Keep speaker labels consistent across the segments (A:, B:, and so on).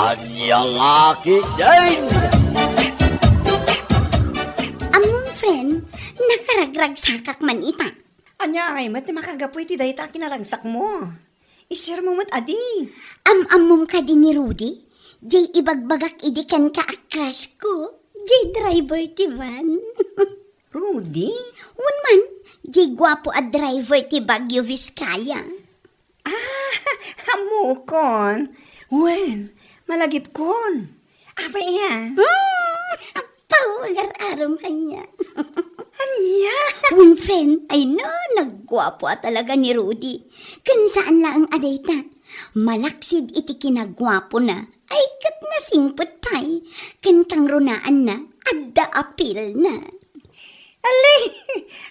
A: Anyang aki din!
B: Among friend, nakaragrag sakak man ita.
C: Anya ay mat makagapoy ti dayta kinaragsak mo. I-share mo mat adi.
B: Amom ka din ni Rudy? Jay ibagbagak idikan ka a crush ko. Jay driver ti van.
C: Rudy?
B: Un man, jay gwapo a driver ti Baguio Vizcaya.
C: Hamukon. Wen, malagip kon. Apa iya?
B: Pawagar-aram kanya.
C: Anya?
B: Un friend, ay no, naggwapo talaga ni Rudy. Kan saan lang aday ta? Malaksid iti kinagwapo na, ay kat na singpot pay. Kan kang runaan na, adda apil na.
C: Alay,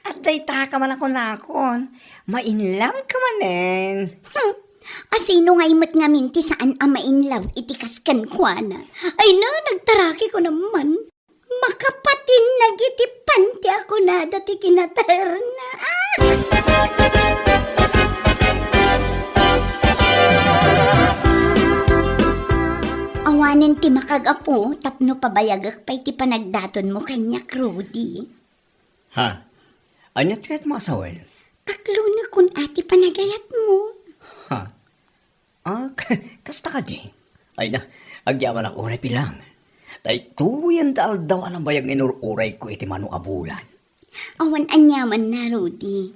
C: at dayta ka man ako nakon. Mainlam ka manen.
B: Asino nga imat nga minti saan amainlaw iti kaskan kwa na. Ay no, nagtaraki ko naman. Makapatin nagitipan ti ako na dati kinatar na. Awanin ti makagapo, tapno pabayagak pa iti panagdaton mo kanyak, Rudy.
C: Ha? Anya tikat mo asawel?
B: Taklo na kun ati panagayat mo.
C: Ha? Kasta ka di? Ay na, agyaman ako na pilang. Tay tuyan daal daw ang bayang inururay ko iti manu abulan.
B: Awan anyaman na, Rudy.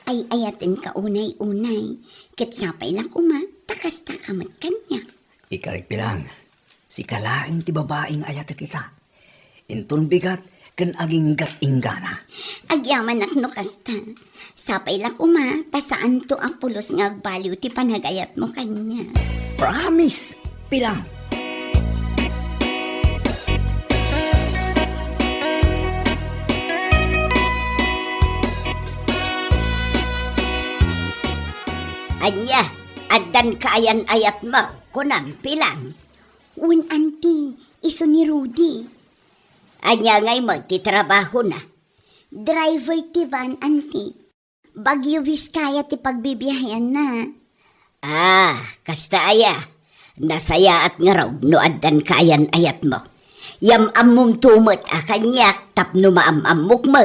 B: Ay ayatin ka unay-unay. Kitsapay lang kuma, takas takamat kanyak.
C: Ikarik pilang, si kalaing ti babaeng ayat kita. Inton bigat, kan aging gat inggana.
B: Agyaman ak no kasta. Sapay lang kuma, tasaan to ang pulos nga baliw ti panagayat mo kanya.
C: Promise, pilang.
B: Anya, addan kaayan ayat mo, kunang pilang. Un anti, iso ni Rudy. Anya ngay mo, ti trabaho na. Driver ti van, anti. Baguio Vizcaya ti pagbibiyahan na. Kasta aya. Nasaya at nga raw, no addan kaayan ayat mo. Yam amum tumot kanyak, tapno maamamuk mo.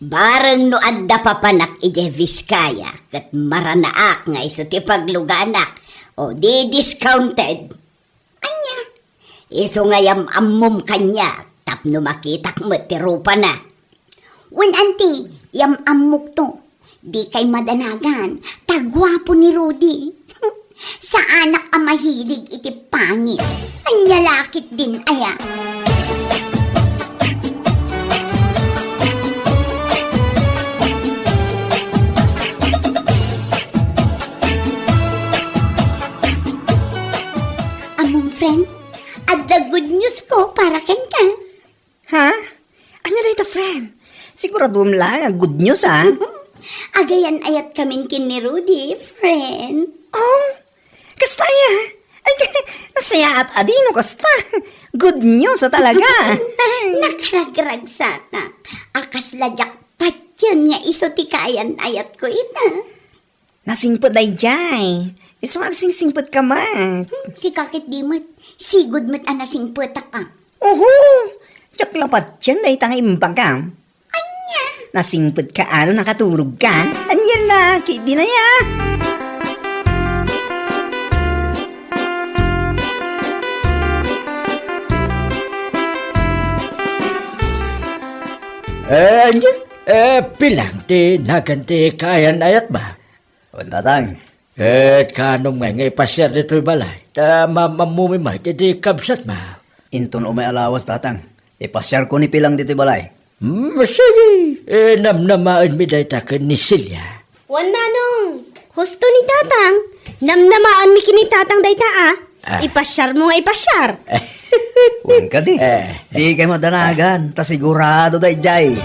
B: Bareng no adda papanak ije Vizcaya, kat maranaak nga iso ti pagluganak, o di discounted. Anya, iso nga yam amum kanya, tapno makitak mo ti rupa na. Wen anti, yam amuk to, di kay madanagan, tagwapo ni Rudy. Sa anak ang mahilig iti pangit, anya lakit din aya. Friend, at the good news ko para ken ka.
C: Ha? Anya dito, friend? Sigurado lang ang good news, ha?
B: Agayan ayat kamin kin ni Rudy, friend.
C: Oh, kasta ya. Ay, nasaya at adino kasta. Good news talaga.
B: Nakaragrag sana. Akas ladyak patyan nga iso ti kayan ayat ko ita.
C: Nasingpod ay jay. Isumag sing-singpod ka man.
B: Si kakit di mo't, sigod mo't anasingpot ka.
C: Oho, tsak lapat dyan ay tangay imbagam.
B: Anya?
C: Nasingpod ka ano nakaturog ka. Anyan na, kidi na ya.
A: Anyan, pilang ti naganti kayan ayat ba?
C: O tatang.
A: Kanong ngay pasyar dito balay. Mamumimay, di kabsat ma.
C: Inton umay alawas tatang. Ipasyar ko ni pilang dito balay.
A: Sige. Namnamaan mi day takan ni Silya.
D: Wan nanong, husto ni tatang. Namnamaan mi kini tatang day ta Ipasyar mo nga ipasyar.
C: Huwag ka di. Di kayo madanagan. Ta sigurado day jay.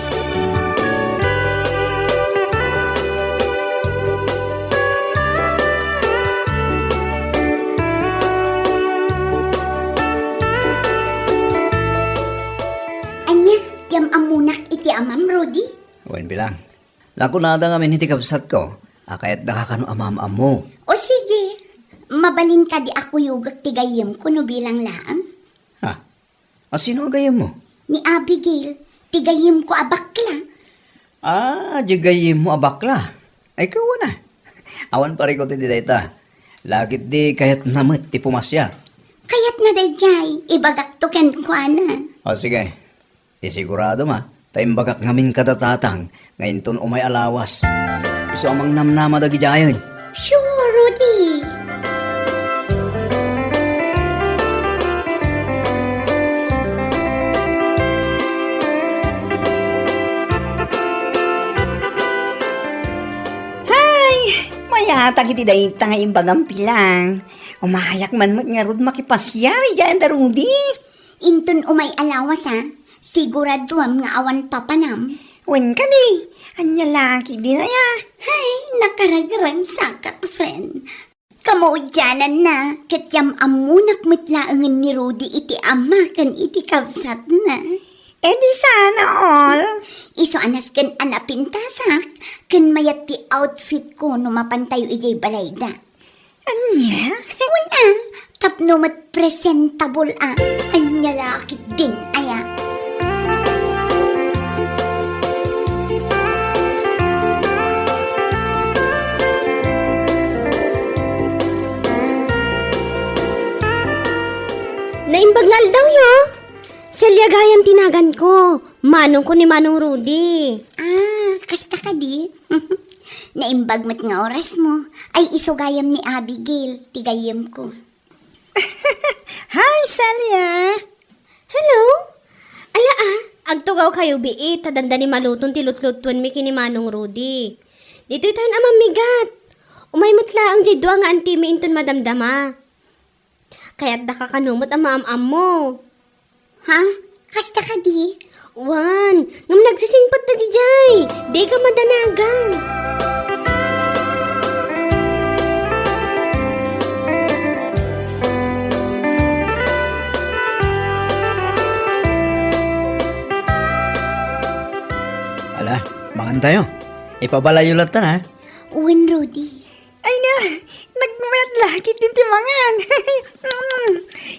C: Wen bilang. Lako nada nga miniti kabsat ko. Akayat nakakano amam-am mo.
B: O sige, mabalin ka di ako yugak tigayim ko no bilang laang.
C: Ha? Sino gayam mo?
B: Ni Abigail, tigayim ko abakla.
C: Jigayim mo abakla. Ay, ikaw na. Awan pa rin ko ti dayta. Lagit di kahit namit ti pumasya.
B: Kayat na dayjay, ibagak to ken ko na.
C: Sige. Isigurado ma, taimbagak ngamin katatatang, ngayon ton umay alawas. Iso amang namnama dagi jayon.
B: Sure, Rudy.
E: Mayatag iti dayta nga imbagang pilang. Umahayak man nga rod makipasyari dyan da Rudy.
B: Intun umay alawas ha, siguraduam nga awan papanam.
E: Wen ka di, anya laki di na ya.
B: Hay, nakaragrang sakak, friend. Kamudyanan na, katyam amunak mitlaangan ni Rudy iti ama kan iti kabsat na.
E: E di sana all.
B: Iso anas kan anapintasak, kan mayat ti outfit ko no mapantayo ijay balayda.
E: Anya?
B: Wala, tapno mat presentable anya lakit din aya.
D: Naimbagnal daw yo. Selya gayam tinagan ko. Manong ko ni Manong Rudy.
B: Kasta ka di? Naimbagmat nga oras mo, ay isugayam ni Abigail, tigayam ko.
E: Hi, Celia.
D: Hello? Ala agtugaw kayo biit, tadanda ni maluton tilutlutuan mi kini Manong Rudy. Dito'y tayo na mamigat. Umay matla ang jidwa nga antimi inton madamdama. Kaya't nakakanumot ang maam-am mo.
B: Ha? Kasta ka di?
D: Wan, nung nagsisingpat na gijay, di ka madanagan.
C: Ala, mangan tayo. Ipabalayo lang ta na.
B: Uwin, Rudy.
E: Ay na, nagmayat laki din timangan.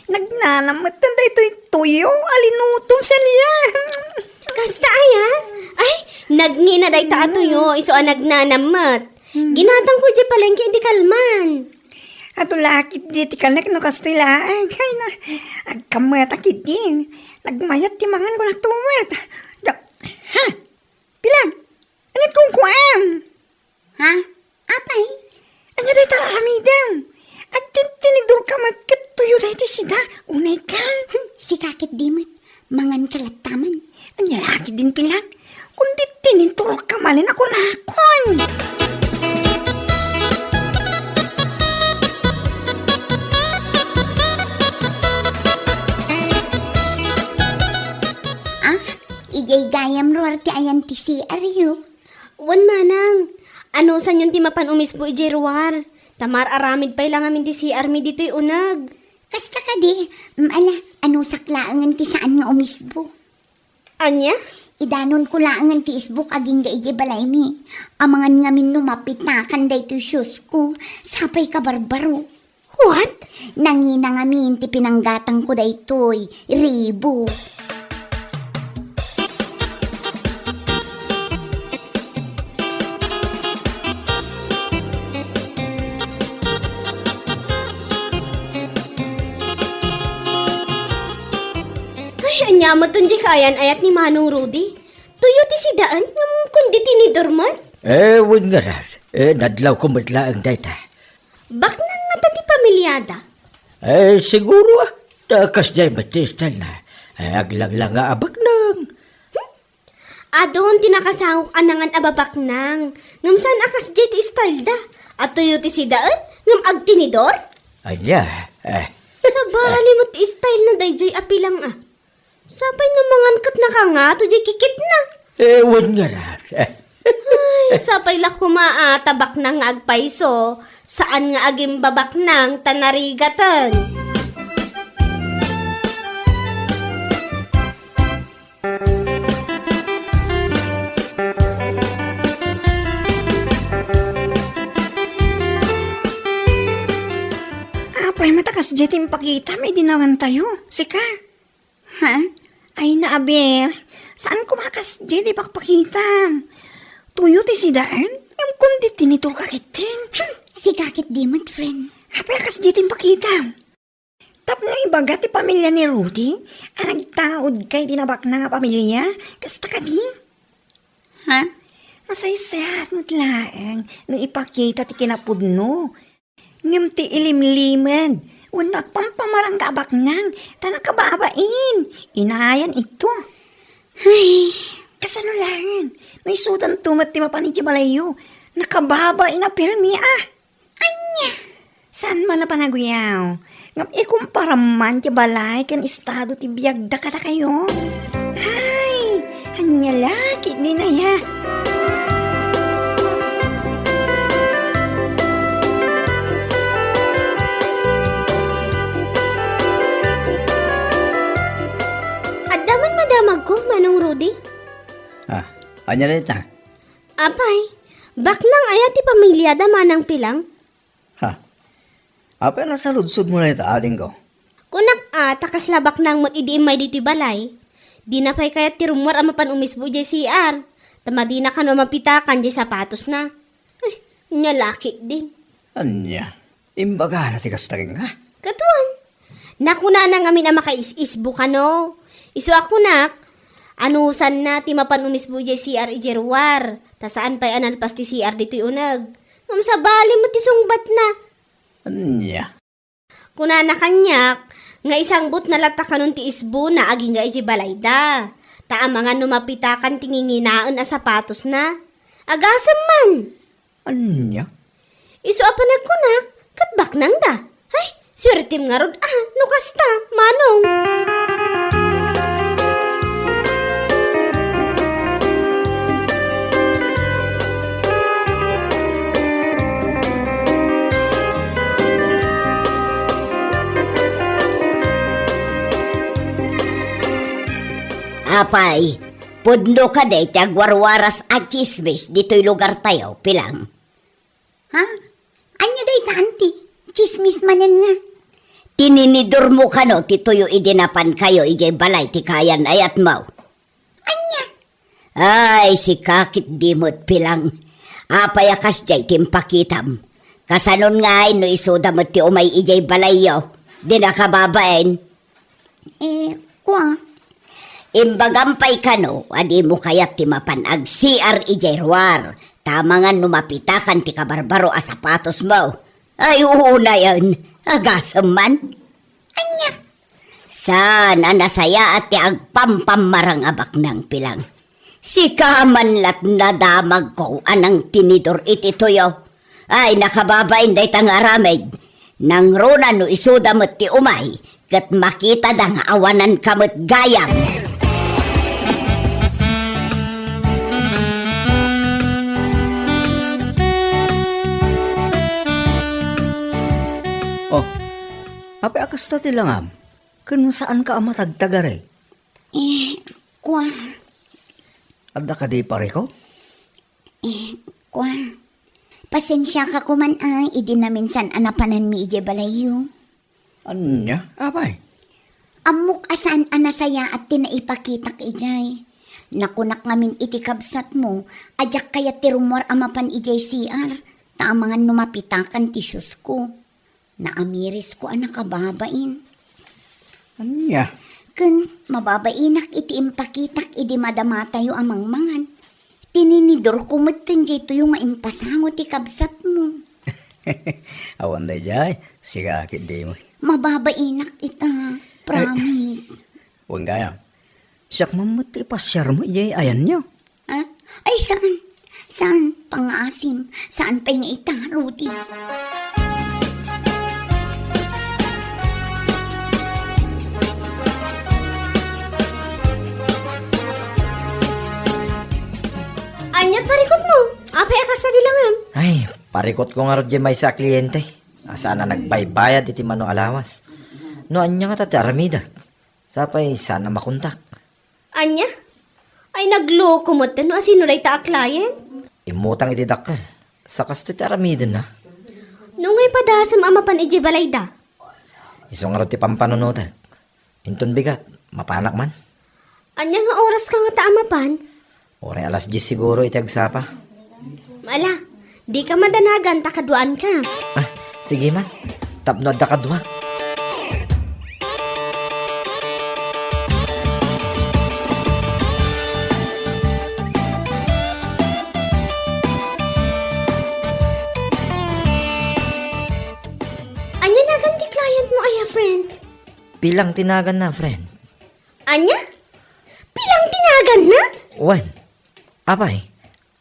E: Nagnanamatan da ito'y tuyo, alinutom Celia.
D: Kasta aya? Ay, nagngina day ta atuyo, iso nagnanamat. Ginatang ko di palengke di kalman.
E: Ato lakit di ti kanek no kastilaan. Ay na, agkamat din. Nagmayat timangan ko na tumat. Ha? Pilang? Anit kong kuam?
B: Ha? Apay?
E: Anya day taramidam. At tinidor ka matkat tuyo da ito sida. Unay ka.
B: Si kakit dimit, mangan kalataman.
E: Anya laki din pilang. Kundi tininturo ka manin ako nakon.
B: Ijay gayam roar ti ayan ti si Aryo.
D: Wan manang, ano san yung timapan umispo ijeruar? Tamar aramid pa'y lang amin di si Army dito'y unag.
B: Kasta ka di, ala, ano saklaangan ti saan nga umisbo.
D: Anya?
B: Idanon ko laangan ti isbuk aging da ijay balay mi. Amangan ngamin numapit na kanday ti shoes ko. Sapay ka barbaro.
D: What?
B: Nangina ngamin ti pinanggatang ko da ito'y ribo.
D: Ay, anyamatan di kayan ayat ni Manong Rudy. Tuyo ti sidaan, kundi tinidor man.
A: Wun nga rar. Nadlaw ko matlaang dayta.
D: Bak na nga tati pamilyada.
A: Siguro takas jay matistal na. Aglang lang nga abak nang.
D: Adon tinakasahok anangan ababak nang. Ngamsan akas jet style da. At tuyo ti sidaan, ngam agtinidor?
A: Anya,
D: Sa bali mo't style na dayjay apilang Sapay na mangankat na ka nga, to di kikit na.
A: wun nga rar.
D: Ay, sapay la tabak nang agpaiso, saan nga aging babak nang tanarigatan.
E: Apay matakas jetim pakita, may dinawan tayo. Sika.
B: Ha?
E: Ay naaber, saan kumakas jeti pakpakita? Tuyo ti si daan, yung kundi tinitul kakitin.
B: Si kakit di mo't, friend.
E: Apay kas jetim pakita. Tap nga ibaga ti pamilya ni Rudy, ang nagtaod kay dinabak na nga pamilya, kasta ka di.
B: Ha?
E: Nasaysayat mo't laeng, nang ipakita ti kinapudno. Ngam ti ilimliman, unat pampamarang kabak nang, tanakababain, inayan ito.
B: Ay,
E: Kasano lang, may sudan tumat ti mapanit ti balayo, nakababain na pirmi ah.
B: anya.
E: Saan man na panaguyaw? Ngam ikumparaman ti balay kan estado ti biyagda kada kayo. Hay, hanya laki di na ya.
D: Addaman madamag ko, Manong Rudy.
C: Ah, anya na ita?
D: Apay, bak nang ayat ti pamilya da manang pilang.
C: Ha? Apa na sa ludsod mo na ita, ading ko?
D: Kunak takas labak nang mag-idiim may dito balay. Di na pa'y kayat ti rumor ang mapan umisbo jay CR. Tamadi na ka no mapitakan jay sapatos na. Ay, nalaki din.
C: Anya? Imbaga na tikas taging ha?
D: Katuan. Nakuna na nga min ang makais-isbo ka no. Isu ako nak. Anusan na ti mapan umisbo jay CR ijerwar. Tasaan pa'y analpas ti CR dito'y unag. Mamsabali mo ti sungbat na.
C: Anya?
D: Kuna na kanyak, nga isang but na lata kanon ti isbo na aging nga iti balayda. Ta mga numapitakan tinginginaan a sapatos na. Agasam man.
C: Anya?
D: Isu apa nagkunak, katbak nang da. Ay, swertim nga rod. Nukasta, manong.
B: Apay, pudno ka day ti agwarwaras at chismis dito'y lugar tayo, pilang. Ha? Anya day tanti? Chismis manen nga. Tininidor mo ka no, tituyo idinapan kayo, ijay balay ti kayan ayat mo. Anya? Ay, si kakit dimot pilang. Apay akas jay timpakitam. Kasanon nga ay no isudamot ti umay ijay balay yo. Di nakababain. Kwa? Imbagampay ka no, adi mo kayat ti mapanag CR ijerwar. Tama nga numapitakan ti kabarbaro a sapatos mo. Ay, una yan. Agasam man. Anya? Sana nasaya at ti agpampamarang abak ng pilang. Si kaman lat nadamag ko anang tinidor iti tuyo. Ay, nakababain day tang aramid. Nang runa no isudamot ti umay. Kat makita dang awanan kamot gayang.
C: Oh, apa akas ta ti langam? Kung saan ka amatagtagare?
B: Kwa,
C: Adda ka di pare ko?
B: kwa. Pasensya ka kuman ay, idi na minsan anapanan mi ije balayo.
C: Anya? Apay?
B: Amok asan anasaya at tinaipakitak ijay. Nakunak ngamin iti kabsat mo, ajak kaya ti rumor amapan ijay CR. Tamangan numapitakan ti syus ko. Naamiris ko ang nakababain.
C: Anya?
B: Kun mababainak iti impakitak idi madama tayo amang mangan. Tininidor ko mutin dito yung nga impasango ti kabsat mo.
C: Awan day jay, siga akit di mo.
B: Mababainak ita, promise.
C: Huwag kaya. Siyak mamuti pasyar mo, jay, ayan nyo.
B: Ah? Ay, saan? Saan? Pangasim. Saan pa nga ita, Rudy?
D: Anyat parikot mo. Apay akas na dilangam.
A: Ay, parikot ko nga rin dyan may sa kliyente. Asana nagbaybayad iti mano alawas. No, anya nga tati aramida. Sapay, sana makontak.
D: Anya? Ay nagloko mo no asino ray ta a client?
A: Imutang iti dakal. Sakas iti aramida na.
D: Nungay padasam amapan ije balayda.
A: Isong nga ti pampanunotag. Inton bigat, mapanak man.
D: Anya nga oras ka nga taamapan?
A: Oray alas 10 siguro iti agsapa.
D: Ala, di ka madanagan, takaduan ka.
A: Ah, sige man. Tapno adda kadwa.
D: Anya nagan ti client mo, aya, friend?
A: Pilang tinagan na, friend.
D: Anya? Pilang tinagan na?
A: Wan. Apay,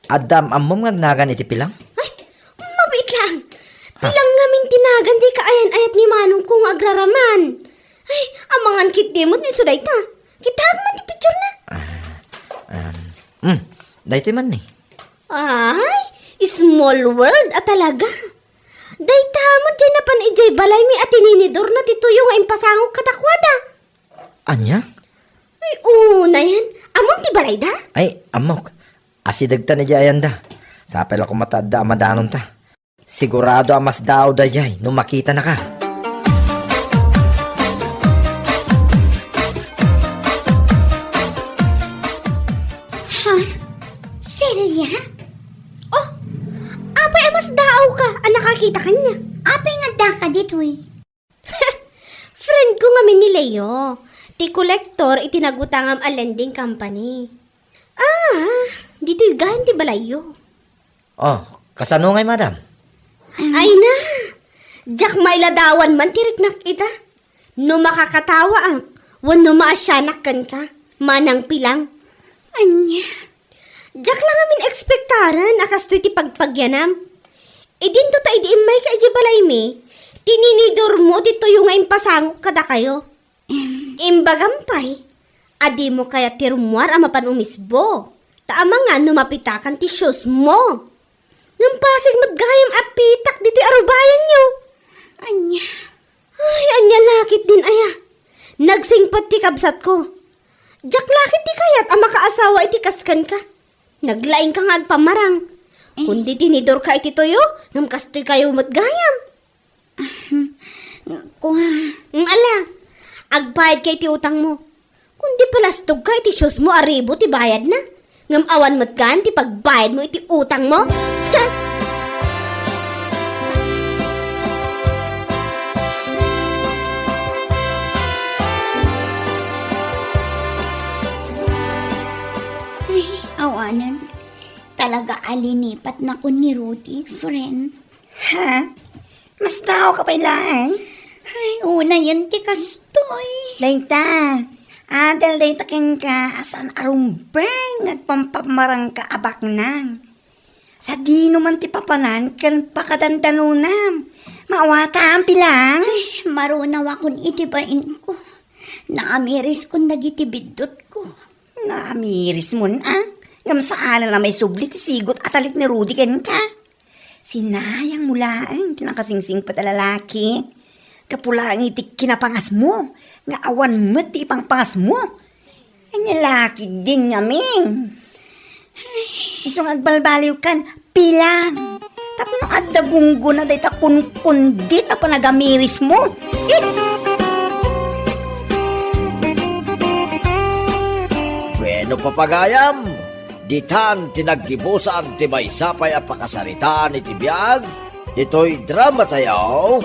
A: Adam amom ngagnagan iti pilang?
D: Ay, mabait lang. Pilang ngamin tinagan di kaayan-ayat ni Manong kung agraraman. Ay, amangan kit demot ni Suday ta. Kitag man ti picture na.
A: Dahito man ni.
D: Ay, small world at talaga. Dayta mo dyan na pan ijay balay mi at ininidor na tituyo nga impasangog katakwada.
A: Anya?
D: Ay, una yan. Among ti balay da?
A: Ay, amok. Asidag ta na jayan da. Sapel ako matadda amadanon ta. Sigurado amas daw da jay nung makita na ka.
B: Ha? Celia?
D: Oh, apay amas daaw ka. Ang nakakita kanya.
B: Apay nga da ka dito eh.
D: Friend ko nga min ni Leo. Ti kolektor itinagutangam a lending company. Ah, dito yung gahan ti balayo.
A: Oh, kasano ngay madam?
D: Ay na, jak mailadawan man tirik nak ita. No makakatawa ang, wano maasyanak kan ka, manang pilang.
B: Anya?
D: Jak lang amin ekspektaran, akas to'y ti pagpagyanam. Idin to ta idiimay ka iji balay mi, tininidor mo dito yung nga impasangok kada kayo. Imbagampay, adi mo kaya tirumwar ama panumisbo. Taama nga numapitakan ti shoes mo. Nang pasig maggayam at pitak dito'y arubayan nyo.
B: Anya?
D: Ay, anya lakit din aya. Nagsingpat ti kabsat ko. Jak lakit ti kayat ang makaasawa iti kaskan ka. Naglaing ka nga agpamarang. Kundi tinidor ka iti toyo, ngam kastoy kayo matgayam.
B: Kuha.
D: Ala, agbayad kay ti utang mo. Kundi palastog ka iti shoes mo, aribo ti bayad na. Ngam awan matgan ti pagbayad mo iti utang mo. Ha?
B: Ay, awanan. Talaga alinipat na ko ni Rudy, friend.
E: Ha? Mas tao ka pa ilaan?
B: Ay, una yan ti kastoy.
E: Layta. Adal layta ken ka asan arumbeng at pampamarang ka abak nang. Sa di naman ti papanan ken pakadandanunam. Mawata ang pilang.
B: Ay, marunaw akong itibain ko. Naamiris kong nagitibidot ko.
E: Namiris mo na. Ngam saan na may sublit sigot at alit ni Rudy ken ka. Sinayang mulaan tinakasingsing pa lalaki. Kapula ang itik kinapangas mo. Nga awan mo ti pangpangas mo. Anya laki din nyaming. Isong agbalbaliw kan, pilang. Tapno adda gunggo na day ta kunkundit apa nagamiris mo.
F: Bueno papagayam, ditan tinaggibusan ti maysapay a pakasaritaan iti biag, dito'y drama tayo,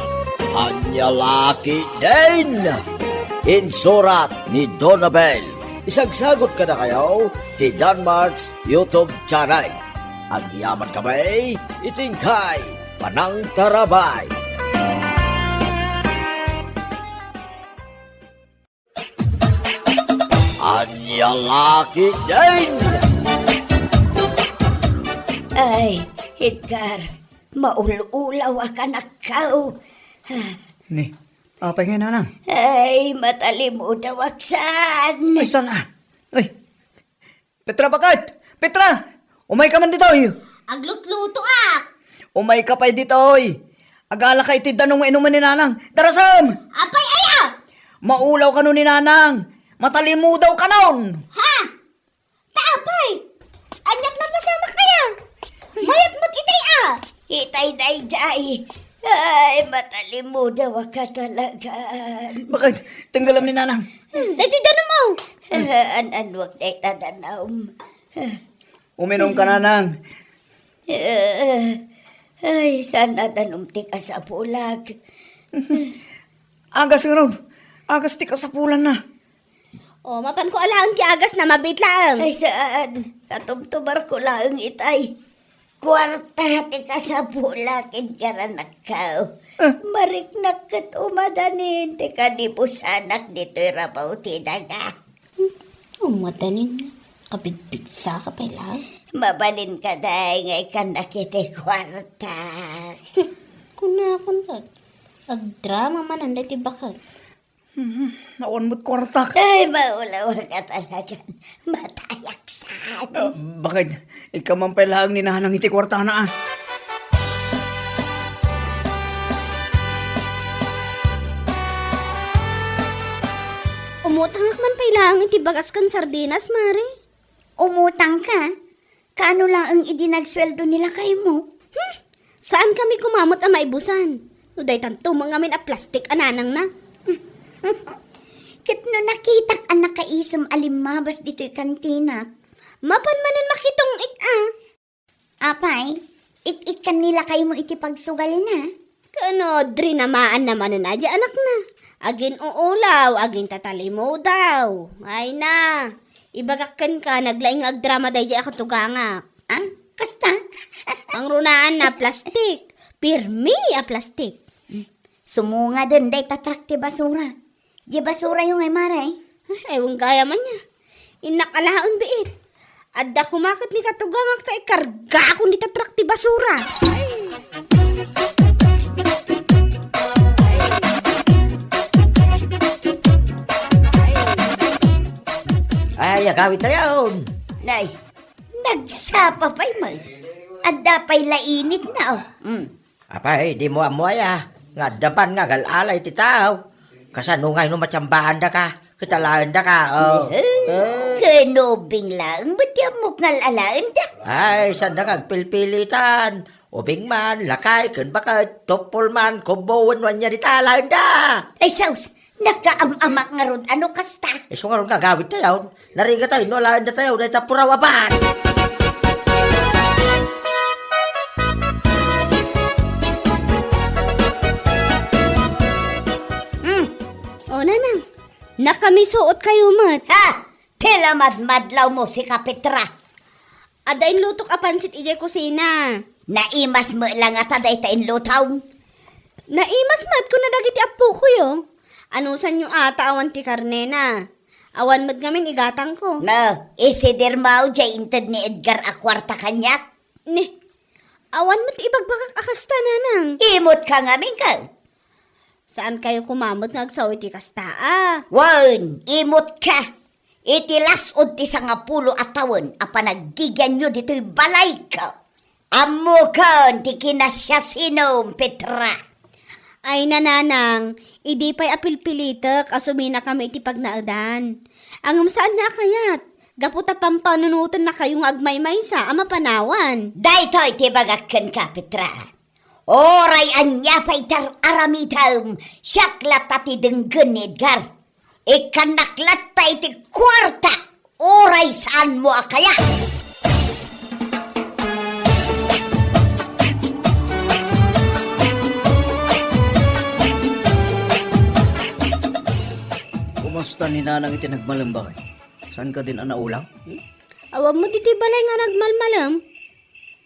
F: anya laki din. Insurat ni Donabel. Isagsagot ka na kayo ti Danmarks YouTube channel. Ang yaman kamay, itingkay, panang tarabay. Anya laki din.
B: Ay, Edgar, maululaw ka na kao.
C: Ni, apa nga nanang?
B: Ay, matalim mo daw aksan.
C: Ay, sana. Ay, Petra bakat! Petra! Umay ka man dito, oy!
D: Aglutluto ah!
C: Umay ka pa dito, oy! Agala ka iti danong inuman ni nanang. Darasam!
D: Apay aya!
C: Maulaw ka nun ni nanang. Matalimu daw ka nun.
D: Ha? Taapay! Anyak na pasama kaya! Mayat mo't itay ah!
B: Itay day jay. Ay, matalimudaw ka talaga.
C: Bakit? Tanggalam ni nanang.
D: Dito na mo.
B: Wag na itadanaw.
C: Uminom ka nanang.
B: Ay, sana danumti ka sa bulag.
C: Agas nga raw. Agas ti ka sa pulan na.
D: O, mapan ko alaang kiagas na mabit lang.
B: Ay, saan? Katumtumar ko lang itay. Kwarta ti ka sa bulakin ka na nakaw. Mariknak kat umadanin. Ti ka di po sanak dito'y rabaw tinaga.
D: Umadanin na. Kapigpigsa ka pa lang.
B: Mabalin ka dahi ngay ka nakiti kwarta.
D: Kunakon. Agdrama man ang dati bakit.
C: Naon mo't kwartak.
B: Ay, maulaw ka talaga. Matayaksan.
C: Bakit? Ikaw man pala ang ninanang iti kwarta na.
D: Umutangak man pa ilang iti bagas kan sardinas, Mare.
B: Umutang ka? Kaano lang ang idinagsweldo nila kay mo?
D: Saan kami kumamot ang maibusan? Uday tanto mga min a plastic ananang na.
B: Kit no nakitak ang nakaisam alimabas dito kantina.
D: Mapan manan makitong
B: Apay, ik-ikan nila kayo mo iti pagsugal na.
D: Kano, drinamaan naman na adya anak na. Agin uulaw, agin tatali mo daw. Ay na, ibagakan ka, naglaing agdrama day di akatuganga.
B: Ah, kasta?
D: Ang runaan na plastic, pirmi a plastic.
B: Sumunga din, day tatrakti basura. Di basura yung ay maray.
D: Ewan gaya man niya. Inakalaon biit. Adda kumakit ni katugangak ta ikarga ako ni tatrakti basura.
A: Ay, agawit na yun.
B: Nay, nagsapa pa'y mag. Adda pa'y lainit na oh.
A: Apay, di mo amoy Nga daban nga galalay ti tao. Kasanungay no matsambahan da ka. Kitalaan da ka. Oh.
B: Kanobing lang, ba't yung mukngal alaan da?
A: Ay, saan da kagpilpilitan. Ubing man, lakay, kun baka topol man, kumbuwan man niya di talaan da.
B: Ay, saus, nakaamamak nga ron, ano kasta?
A: Iso nga rin gagawit tayo. Nariga tayo, no alaan da tayo, na itapurawaban.
D: O nanang, nakamisuot kayo mat.
B: Ha? Tilamad-madlaw mo si Kapitra.
D: Adain lutok a pansit ije kusina.
B: Naimas mo lang at aday tayo lutaw.
D: Naimas mat ko na dagiti apo ko yo. Anusan yung ata awan ti karne na. Awan mat ngamin igatang ko.
B: No, isidirmaw dya inted ni Edgar akwarta kanyak.
D: Ni, awan mat ibagbagak akasta nanang.
B: Imot ka ngamin ka.
D: Saan kayo kumamot nga agsaw iti kasta
B: Wan, imot ka. Itilas ti sa nga pulo at tawon a panagigyan nyo dito'y balay ka. Amo ka, ti kinasya sinom, Petra.
D: Ay nananang, idi pa'y apilpilitek asumina kami iti pagnaadan. Ang saan na kayat? Gaputa pampanunutan na kayong agmay-maysa ama panawan.
B: Daytoy ti bagakken ka, Petra. Oray anya pa'y aramitam, siyaklat ati denggen Edgar. Ikanaklat ta iti kwarta, oray saan mo akaya?
C: Kumusta ni nanang iti nagmalambakay? Saan ka din anaulang?
D: Awam mo diti balay nga nagmalmalam.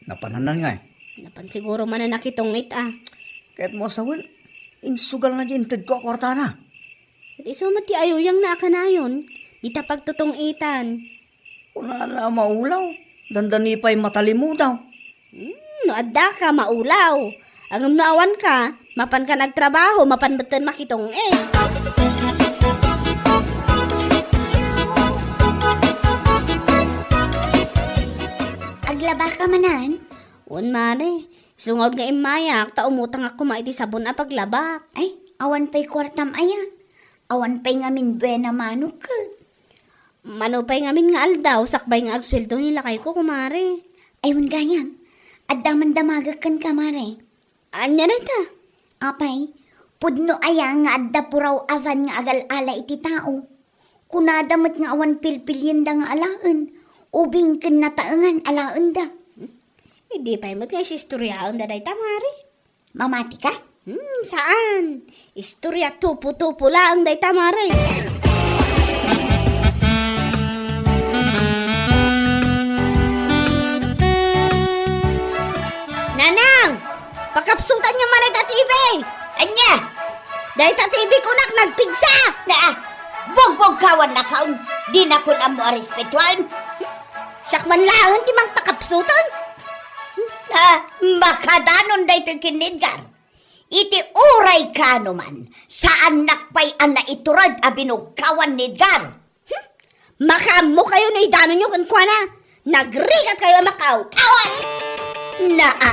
C: Napananan nga eh.
D: Napan siguro man na nakitong
C: Kahit mo asawan, insugal na dyan, tid ko kwarta na.
D: At iso mati ayuyang na akanayon, di ta pagtutong itan.
C: Kuna na maulaw, dandani pa'y matalimu daw.
D: No adda ka maulaw. Ang naawan ka, mapan ka nagtrabaho, mapan batan makitong
B: Aglaba ka manan?
D: Un mare, sungod nga imayak, ta umutang ako maiti sabon a paglabak.
B: Ay, awan pa'y kwartam ayan. Awan pa'y ngamin buena manok ka.
D: Manupay ngamin nga aldaw, sakbay nga agsweldo nila kay ko, kumare.
B: Ayun ganyan. At daman damagag kan ka, mare.
D: Anya na ita?
B: Apay, pudno aya nga adda puraw avan nga agal-ala iti tao. Kunadamat nga awan pilpilyin da nga alaan. Ubing ken nataengan alaan da.
D: Hindi pa mo kaya istoryaon da day tamari.
B: Mamati ka?
D: Saan? Istorya tupo-tupo lang day tamari. Nanang! Pakapsutan niyo man ita TV!
B: Anya!
D: Dahil ta TV ko nagpigsa!
B: Na, bogbog kawan na kaon. Di na kun amo respetuan.
D: Sakman lang ti mang pakapsutan!
B: Makadanon da ito kinidgar. Iti uray ka naman. Saan nakpay ang naiturad a binugkawan nidgar.
D: Makamo kayo na idano nyo kan kwa na! Nagrigat kayo makaw!
B: Awan! Naa!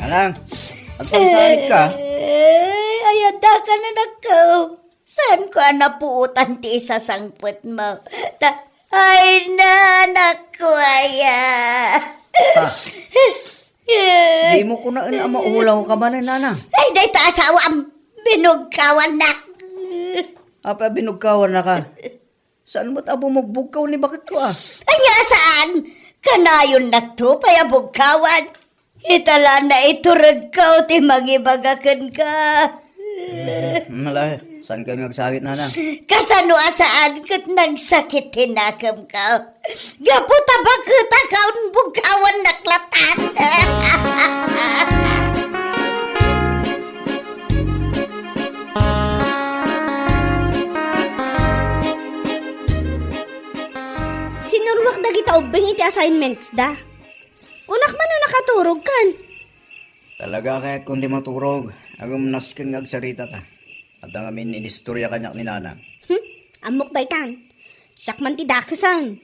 C: Nanang, agsamsalig ka.
B: Ayada ka na nakaw. Saan ko napuutan ti isa sangput mo? Ay, nanak ko aya.
C: Di mo ko na maulaw ka ba na, Nanang?
B: Ay, day ta asawam. Binugkawan na.
C: Apa binugkawan na ka? Saan mo't abo magbugkaw ni bakit ko ah?
B: Anya saan? Kanayon na to, payabugkawan. Itala na iturad ka o ti magibagakan ka.
C: Malay, saan kayo nagsakit, Nanang?
B: Kasano asaan kat nagsakit tinakam ka. Gaputa ba kita kaun bugkawan naklatan?
D: Sinurwak da kita ubing iti assignments da. Unak man na nakaturog kan.
C: Talaga kahit kundi maturog, agam naskin agsarita ta. At ang amin inistorya kanyak ni Nanang.
D: Amok daytan. Sakman ti dakasan.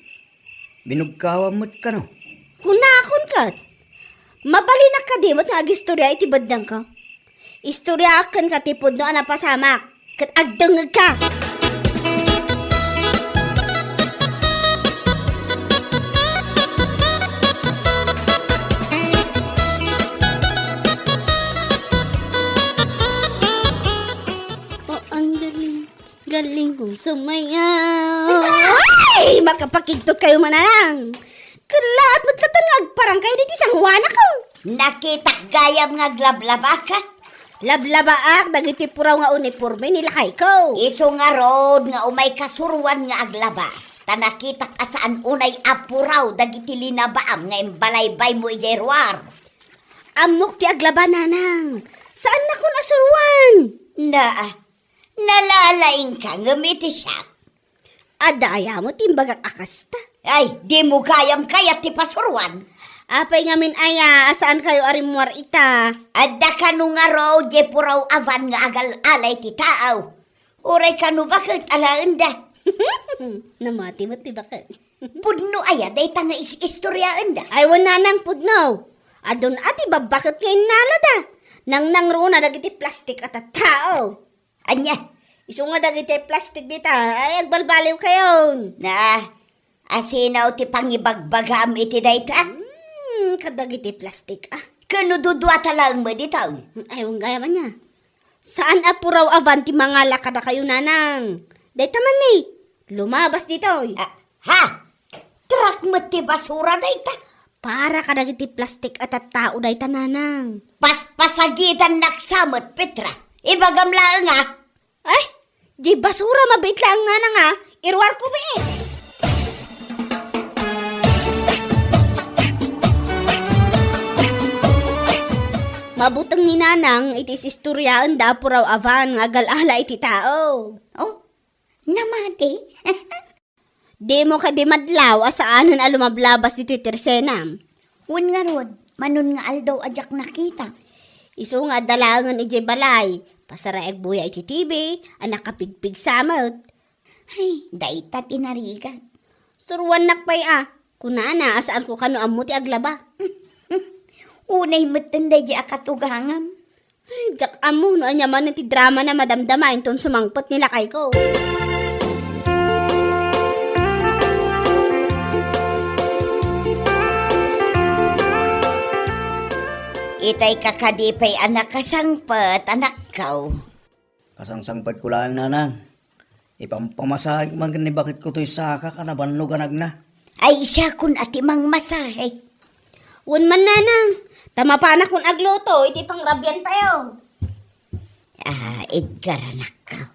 C: Binugkawan mo't ka no?
D: Kunakon kat. Mabalinak ka di mo't nga agistorya iti badang ka. Istorya kan katipod no anapasamak. Kat agdangag ka. Galing kong sumayaw. Ay! Makapakigtot kayo mananang. Kalaat mo't katangag parang kayo dito isang huwana ko.
B: Nakitak gayam nga glablaba ka.
D: Lablabaak, dagiti puraw nga uniforme nilakay ko.
B: Iso nga rod nga umay kasurwan nga aglaba. Tanakitak asaan unay apuraw dagiti linabaam nga imbalaybay mo ijerwar.
D: Amok ti aglaba nanang. Saan na kun asurwan?
B: Nalalaing ka ngamiti siya.
D: Adaya mo timbagak akasta.
B: Ay, di mo kayam kayat ti pasurwan.
D: Apay ngamin aya, asaan kayo arimwar ita?
B: Adda ka nung nga raw, di puraw avan nga agal-alay ti taaw. Uray ka no bakit alaanda?
D: Namati mo ti bakit?
B: Pudno aya, day ta nga istorya anda.
D: Ay wananang pudno. Adon ati babakit ngayon nalada. Nang nangruna dagiti plastik at at tao.
B: Anya,
D: Iso nga dagiti plastik dita, ay agbalbaliw kayo.
B: asinaw ti pangibagbagam iti dayta.
D: Kadagiti plastik
B: Kano dudwata lang mo dito?
D: Ay, wang gaya man niya. Saan apuraw avanti mga lakada kayo nanang? Dayta man ni, lumabas dito.
B: Ha? Trak mo ti basura dayta?
D: Para kadagiti plastik at at tao dayta nanang.
B: Paspasagitan naksamot, Petra. Ibagam lang nga.
D: Ay, di basura mabait lang nga na nga. Irwar ko ba eh. Mabutang ni nanang, itis istoryaan da puraw avan nga galala iti tao.
B: Oh, namati.
D: Di mo ka di madlaw asaanan alumablabas dito tersenam.
B: Un nga rod, manon nga aldaw ajak nakita.
D: Iso nga dalangan iti balay. Pasaraeg buya iti TV, anak kapigpig samot.
B: Ay, dayta tinarigan.
D: Suruan nakpay kunana asaan ko kano amo ti aglaba.
B: Unay matanday di akatugangam.
D: Jak amo, no anya man ti drama na madamdama inton sumangpot nila kay ko.
B: Itay kakadipay anak kasangpet, anak kaw.
C: Kasangsangpad ko lang, nanang. Ipampamasahig man ni bakit ko to'y saka ka na banlo ganag na.
B: Ay siya kun atimang masahe.
D: Wan man nanang, tama pa anak kung agluto, iti pang rabyan tayo.
B: Ah, Edgar anak kaw.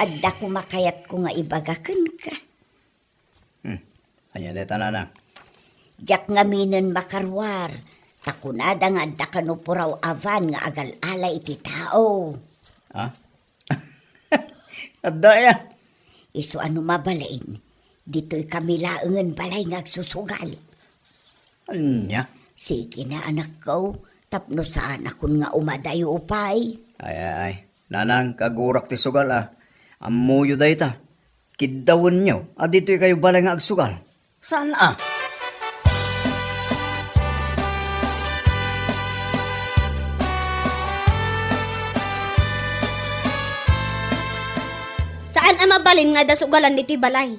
B: Adda ko makayat ko nga ibagakan ka.
C: Anya deta, nanang.
B: Jak nga minen makarwar. Takunada nga adda kanupuraw avan nga agal-ala iti tao.
C: Ha? Adda ya.
B: Isu ano mabalain, dito'y kami laengan balay nga agsusugal.
C: Anya?
B: Sige na anak ko, tapno saan akon nga umadayo upay.
C: Ay. Nanang, kagurak ti sugal Amuyo dayta. Kidawon nyo. Dito'y kayo balay nga agsugal. Saan
D: Saan ang mabalin nga dasugalan diti balay?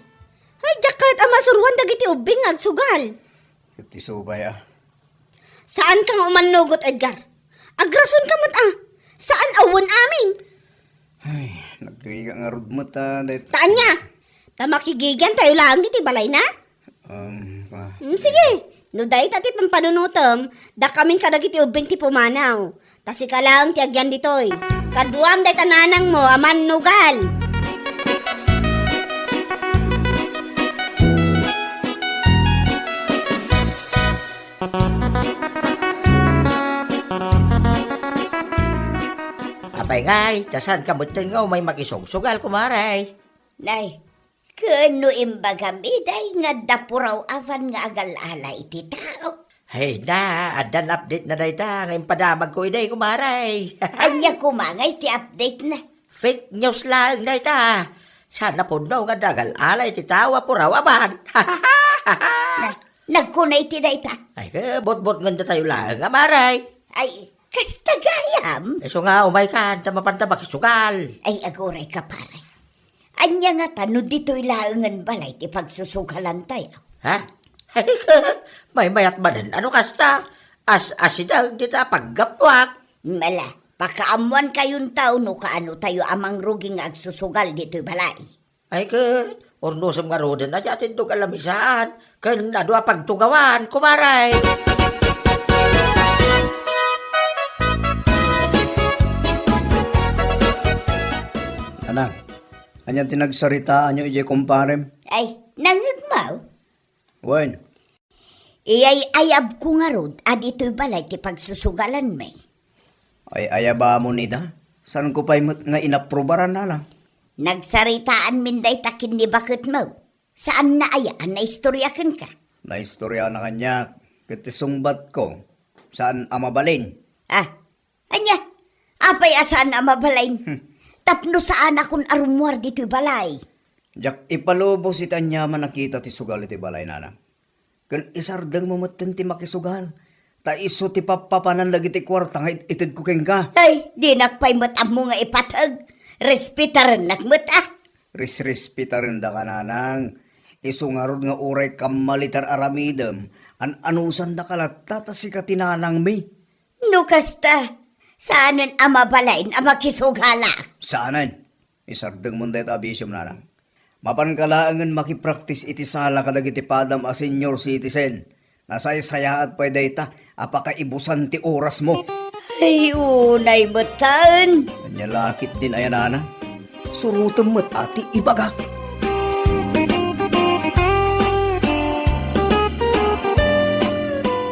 D: Ay, jakat ang masuruan dagiti ubing nga agsugal.
C: Ti subay
D: Saan ka nga umanugot, Edgar? Agrason ka mat Saan awan amin?
C: Ay, nagkaiga nga rudmat dayta.
D: Taan niya? Tamakigigan tayo lang diti balay na? Sige. No dahi tati pampanunutom, da kamin kadagiti ubing ti pumanaw. Tasi ka lang ti agyan ditoy. Kaduam dahi tananang mo, aman nugal.
A: Apay ngay, tasan ka butin nga may makisugsugal kumaray.
B: Nay, kano imbagamiday nga dapuraw avan nga agal-ala iti tao.
A: Hey na, adan update na dayta, ngayon padamag ko iday kumaray.
B: Anya kumangay ti update na.
A: Fake news lang dayta. Sana po no nga dagal alay ti tawa puraw aban.
B: Nagkunay ti dayta.
A: Ay ka, bot-bot nga tayo lang nga maray.
B: Ay, kasta gayam.
A: So nga umay ka, tamapanta makisugal.
B: Ay, agoray ka paray. Anya nga tanod dito'y laengan balay ti pagsusugalan tayo.
A: Ha? Ay ka, may mayat badan. Ano kasta? Asidag dita paggapwak.
B: Mala, pakaamuan kayong tao no kaano tayo amang ruging agsusugal dito'y balay.
A: Ay ka, ornosam nga roden na jatin to kalamisaan. Kaya na doa pagtugawan, kumaray.
C: Anang, anyan tinagsaritaan nyo ije kumparem.
B: Ay, nangagmaw.
C: Wen,
B: Iyay ayab ko nga rod, dito'y balay ti pagsusugalan may.
C: ay ayaba mo nida. San ko pa'y nga inaprobaran na lang.
B: Nagsaritaan minday takin ni bakit mo. Saan na ayaan na istoryakan ka?
C: Naistorya na kanya, kitisungbat ko. Saan amabalin?
B: Anya, apay asaan na mabalain? Tapno saan akong arumwar dito'y balay.
C: Jak ipalubo si Tanya man nakita ti sugal iti balay nanang. Kan isardang mamatan ti makisugal. Ta iso ti papapanan lagi ti kwarta nga itid ko keng ka.
B: Ay, di nakpay matam mo nga ipatag. Respetaran nakmat
C: Respita rin da ka nanang. Iso nga rod nga uray kamalitar aramidem. Anusan da kalata ta si katinanang mi.
B: No kasta, saanan ama balain ama kisugala.
C: Saanan? Isardang mo dahit abisyom nanang. Mapankalaangan makipraktis iti sala kadag iti padam a senior citizen. Nasaysayaat pa dayta, apakaibusan ti oras mo.
B: Ay, unay matan.
C: Kanyalakit din ayan nanang. Surutan mo't ati ibaga.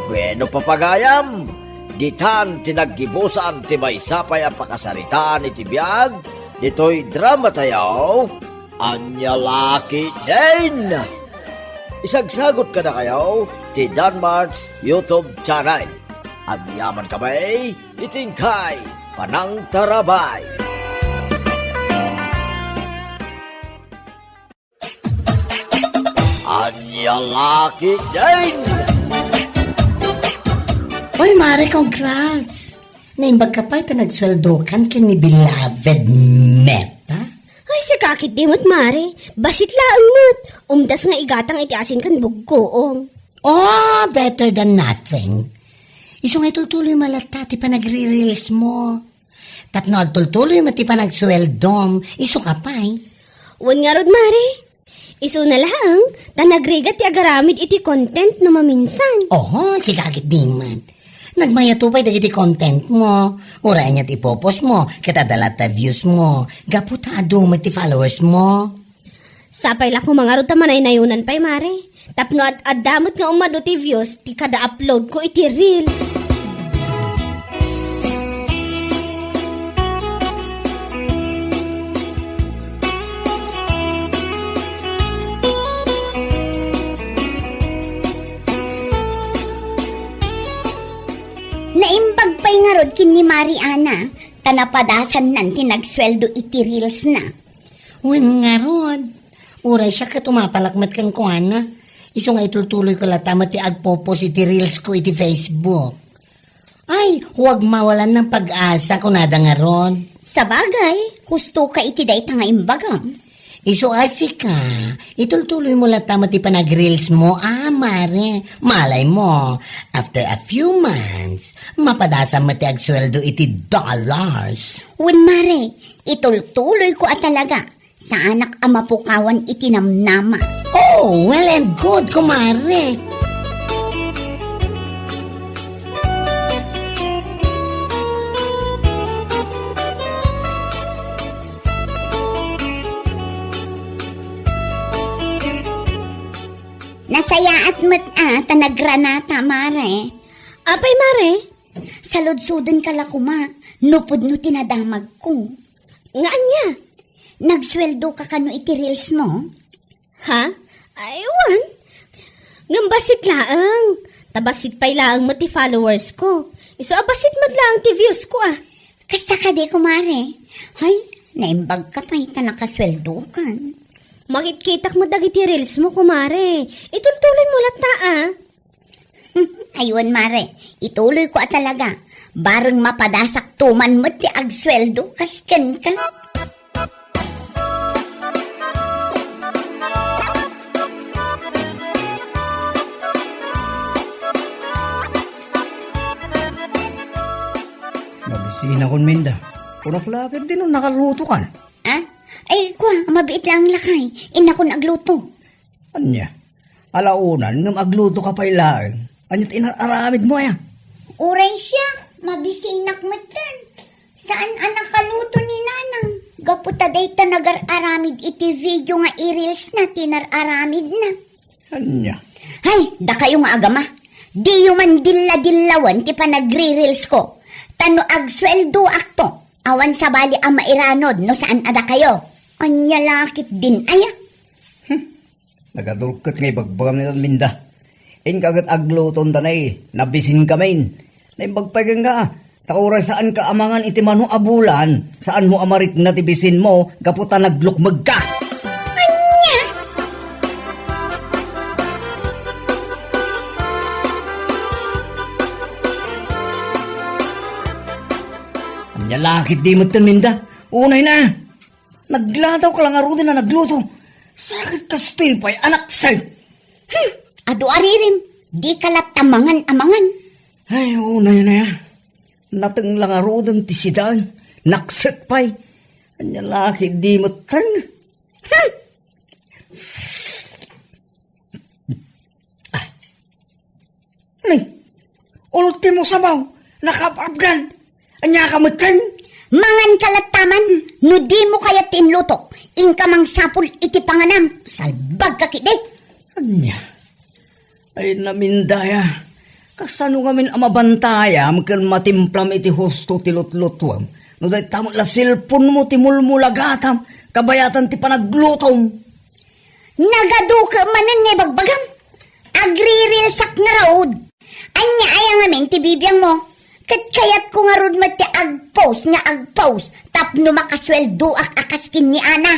F: Bueno papagayam, ditan tinaggibusan ti maysapay ang pakasaritaan iti biyag, dito'y drama tayo, anya laki din. Isagsagot ka na kayo, ti Danmarks YouTube channel. Agyaman kamay, itingkay, panang tarabay. Anya laki din.
E: Uy, Mare, congrats!
G: Naimbag ka pa ito nagsweldo kan ni beloved Meta?
D: Ay, sa kakit di mo't mare. Basit laang mo't. Umdas nga igatang itiasin kan bugkoong.
G: Oh, better than nothing. Iso nga itultuloy malata, ti pa nagre-reels mo. Tapno agtultuloy mo ti pa nagsweldom, iso ka pa eh.
D: Wan nga rod mare. Iso na lang, tanagrigat ti agaramid iti content no maminsan.
G: Oho, si kakit di man. Nagmayatupay dagiti content mo. Urayan niya't ipopos mo, katadalat ta views mo. Gaputa ado mo ti followers mo.
D: Sapay la ko mga rod tamanay nayunan pa'y mare. Tapno at adamot nga umado ti views, ti kada upload ko iti reels.
B: Naimbag pa'y nga rod kin ni Mariana, tanapadasan nan tinagsweldo iti reels na.
G: Wen nga rod. Uray siya ka tumapalakmat kan ko, ana. Iso nga itultuloy ko latama ti agpopos iti reels ko iti Facebook. Ay, huwag mawalan ng pag-asa kung nada nga ron.
B: Sa bagay, husto ka iti dayta nga imbagam.
G: Iso asi ka, itultuloy mo latama ti panag-reels mo, mare. Malay mo, after a few months, mapadasa mo ti agsweldo iti dollars.
B: Wen mare, itultuloy ko at talaga sa anak amapukawan itinamnama.
G: Oh, well and good, kumare.
B: Nasaya at tanagranata, mare.
D: Apay mare,
B: Saludsudan ka la kuma, nupod no tinadamag ko.
D: nga anya?
B: Nagsweldo ka kano iti reels mo?
D: Ha? Aywan. Ngambasit laang. Tabasit pa'y laang mo ti followers ko. Iso abasit mo laang ti views ko ah.
B: Kasta ka di, kumare. Hay, naimbag ka pa'y nakasweldo kan.
D: Makitkitak mo dagiti reels mo, kumare. Itultuloy mo lata ah.
B: Ayun, mare, ituloy ko at talaga. Barang mapadasak tuman mo ti agsweldo, kasken ka.
C: Mabisina kon Minda. Kunaklagad din nung nakaluto kan.
B: Ah? Ay, kwa, mabiit lang ang lakay. Ina ko nagluto.
C: Anya, alaunan ngam agluto ka pa ilaang. Anyat inararamid mo ya.
B: Uray siya, mabisinak mo tan. Saan anak kaluto ni nanang? Gaputa day ta nagar-aramid iti video nga i-reels na tinar-aramid na.
C: Anya,
B: Hay, da kayo nga agama. Di yuman dilla-dillawan ti pa nagre-reels ko. Tano agsweldo akto. Awan sa bali ang mairanod no saan ada kayo. Anya lakit din aya.
C: nagadulkat ngay bagbagam nito Minda. In kagat agluton tanay, nabisin kamain. Naimbagpagang ka, takuray saan ka amangan iti mano abulan, saan mo amarit na tibisin mo, gaputa naglukmag ka. Anya lakit di mo Minda. Unay na. Naglataw ka lang aro din na nagluto. Sakit ka stipay, anak say.
B: Ado aririm, di kalat tamangan-amangan.
C: Ay, unay na yan. Natang lang aro din tisidan. Nakset pay. Anya lakit di mo tan. Nay, ultimo sabaw. Nakapabgan. Anya ka mo tan.
B: Mangan kalataman, no di mo kaya tinluto. Ingka mang sapul iti panganam, salbag ka kidi.
C: Anya. Ay namindaya. Kasano ngamin amabantaya, magkan matimplam iti husto tilot-lotwam. No dahi tamot la silpon mo timulmulagatam, kabayatan ti panaglutom.
B: Nagaduka manan nga bagbagam. Agri-reelsak nga raod. Anya ayang amin ti bibiyang mo. Kat kayat ko nga rod mati agpost. Tapno makasweldo ak akaskin ni Ana.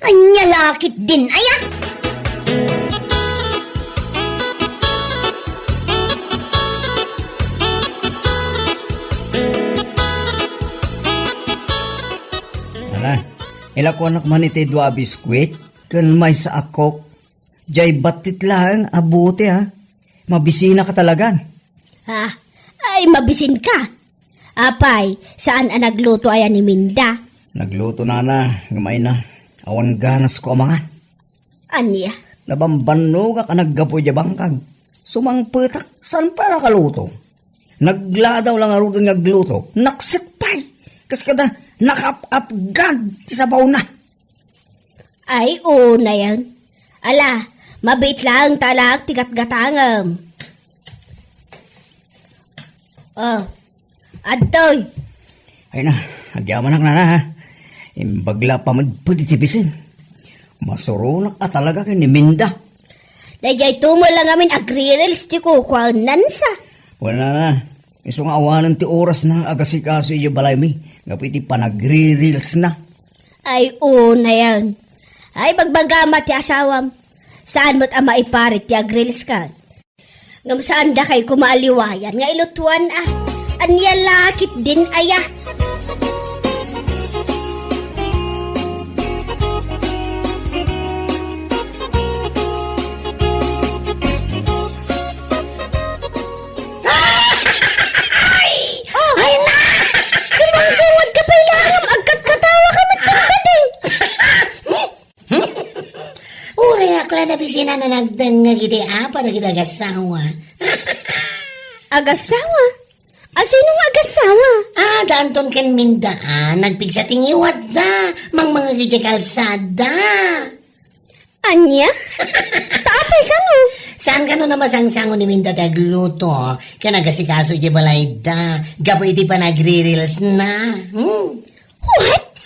B: Anya lakit din aya.
C: Ilako anak man iti dua biskwit, kan may sa akok. Jay batit lang, abuti ha. Mabisina ka talagan.
D: Ha? Ay, mabisin ka. Apay, saan ang nagluto ayan ni Minda?
C: Nagluto na, gamay na. Awan ganas ko amangan.
D: Anya?
C: Nabambano ka naggapoy di bangkag. Sumangpetak, saan pa nakaluto? Nagladaw lang aruto ngagluto. Naksit pa'y. Kas kada nakap-apgad ti sabaw na.
D: Ay, na yan. Ala, mabait lang talak tigat-gatangam. Oh, adtoy.
C: Ay na, agyaman na ha. Imbagla pa magpuditibisin. Masurunak at talaga kay ni Minda.
D: Dayjay tumo lang amin agririls ti kukwaan nansa.
C: Wala na. Iso nga awanan ti oras na agasikaso iya balay mi. Ngapiti panagre-reels na.
D: Ay, na yan. Ay, bagbagama ti asawam. Saan mo't ama iparit ti agririls ka? Ngam saan da kay kumaaliwayan nga ilutuan ah. Anya lakit din aya.
G: Na bisina na nagdangag iti para kita agasawa.
D: Agasawa? Asinong agasawa?
G: Danton ken Minda, nagpigsa tingiwat da, mga giti kalsada.
D: Anya? Taapay ka no?
G: Saan ka no na masangsango ni Minda dagluto? Kanagasikaso iti balay da, gapo iti pa nagre-reels na.
D: What?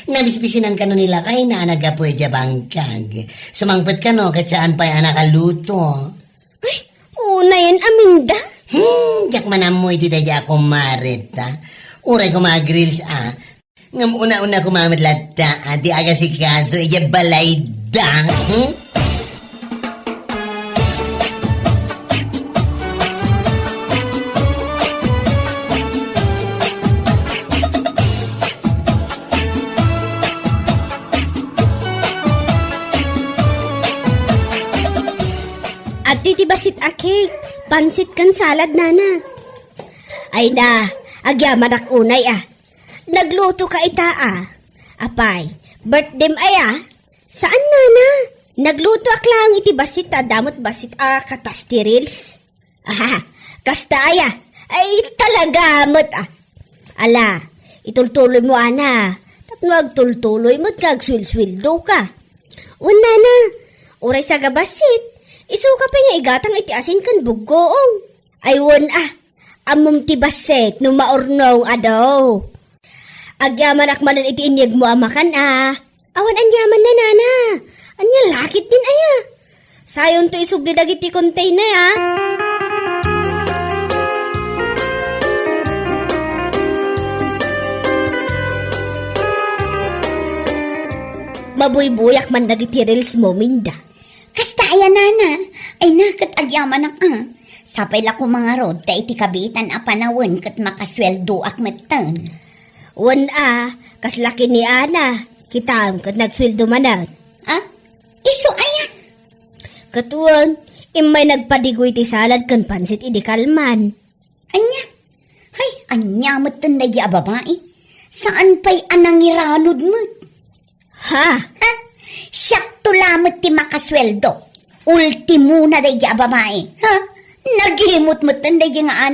G: Nabisbisinan ka no nila kay na nagapoy dya bangkag. Sumangpet ka no kat saan pa'y nakaluto.
D: Ay, una yan aminda.
G: Diyak manamoy ti daya ako marita. Uray ko mga grills Ngam una-una kumamadlat di aga si kaso iya balay da.
D: At titi basit akik, pansit kan salad nana. Ay na, agyaman ak unay Nagluto ka ita Apay, birthday ay Saan nana? Nagluto ak lang iti basit damot basit katasti reels. Kasta ay talaga mot Ala, itultuloy mo Tapno agtultuloy mo't kagsul-swildo ka. Wala na, oray sa gabasit. Isuka pa nga igatang iti asin kan bugoong. Aywan amom ti baset no maornong adaw. Agyaman akmanan iti inyag mo amakan Awan anyaman na nana. Anya lakit din Sayon to isubli dagiti container Mabuy-buyak man dagiti reels mo, Minda.
B: Kasta nana, ay nakat agyaman Sapay la ko mga rod, ta iti kabitan panawon kat makasweldo ak metan.
D: Wan kaslaki ni Ana, kitam kat nagsweldo manan.
B: Iso
D: Katuan, imay nagpadigoy ti salad kan pansit idi kalman.
B: Anya? Hay, anya metan na babae. Saan pa'y anangiranod mo?
D: Ha?
B: Sakto lamot ti makasweldo. Ultimo na day babae. Naghimot mo tanday nga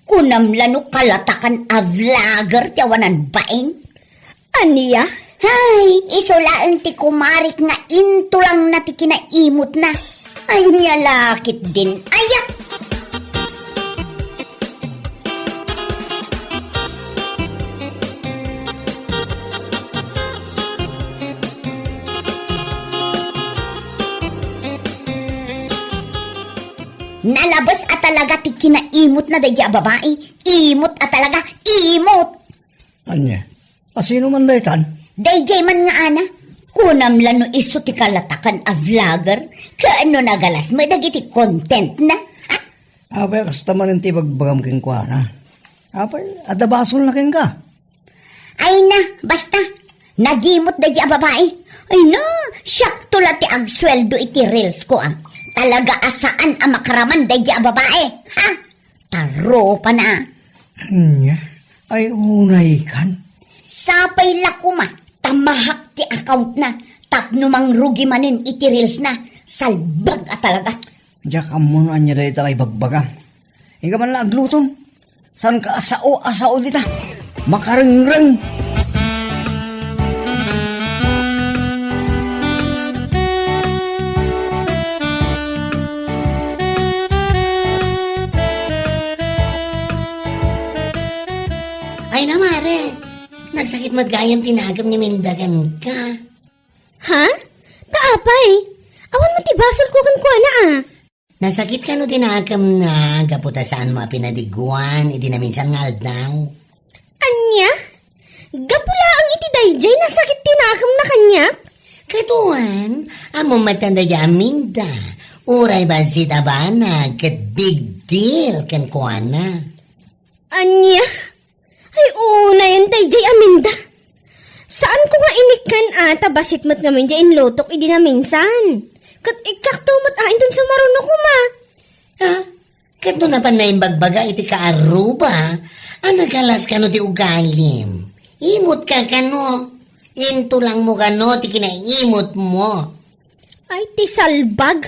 B: Kunam lano kalatakan vlogger ti awanan baeng.
D: Aniya?
B: Hay, isolaang ti kumarik nga into lang na ti kinaimot na. Ay niya lakit din. Nalabas talaga ti kinaimot na daya babae. Imot talaga, imot.
C: Anya, pasino man daytan?
B: Dayjay man nga kunam lano iso ti kalatakan vlogger. Kaano nagalas may dagiti content na.
C: Apay, kasta man ti bagbagam king kwa na. Apay, adabasol na king ka.
B: Ay na, basta. Nagimot da di a babae. Ay na, siyak tula ti agsweldo iti reels ko ah. Talaga asaan ang makaraman da di a babae. Ha? Taro pa na.
C: Anya, ay unay kan.
B: Sapay lakuma, tamahak ti account na. Tapno mang rugi manin iti reels na. Salbag a talaga.
C: Diyak amon anya dahi ta kay bagbagang. Hinga man lang agluton. San ka asao dita? Makarengreng.
G: Ay na, Mare. Nagsakit matgayam tinagam ni Mindagan ka.
D: Ha? Kaapay? Awan mo ti basol ko kan kuana ah.
G: Nasakit ka no tinagam na gaputa saan mo pinadiguan, idi na minsan nga daw.
D: Anya? Gapula ang iti dayjay nasakit tinakam na kanyak?
G: Katuan, amo matanda ya Minda. Uray ba si Tabana, kat big deal kan kuana.
D: Anya? Ay una yan dayjay aminda. Saan ko nga inikan ata basit mat ngamin dyan lotok idi na minsan. Kat ikaktumot ain dun sa maruno ko ma.
G: Ha? Kato na pa na yung bagbaga iti kaaruba. Ang nagalas ka no ti ugalim. Imot ka kano. Into lang mo kano ti kinaimot mo.
D: Ay ti salbag.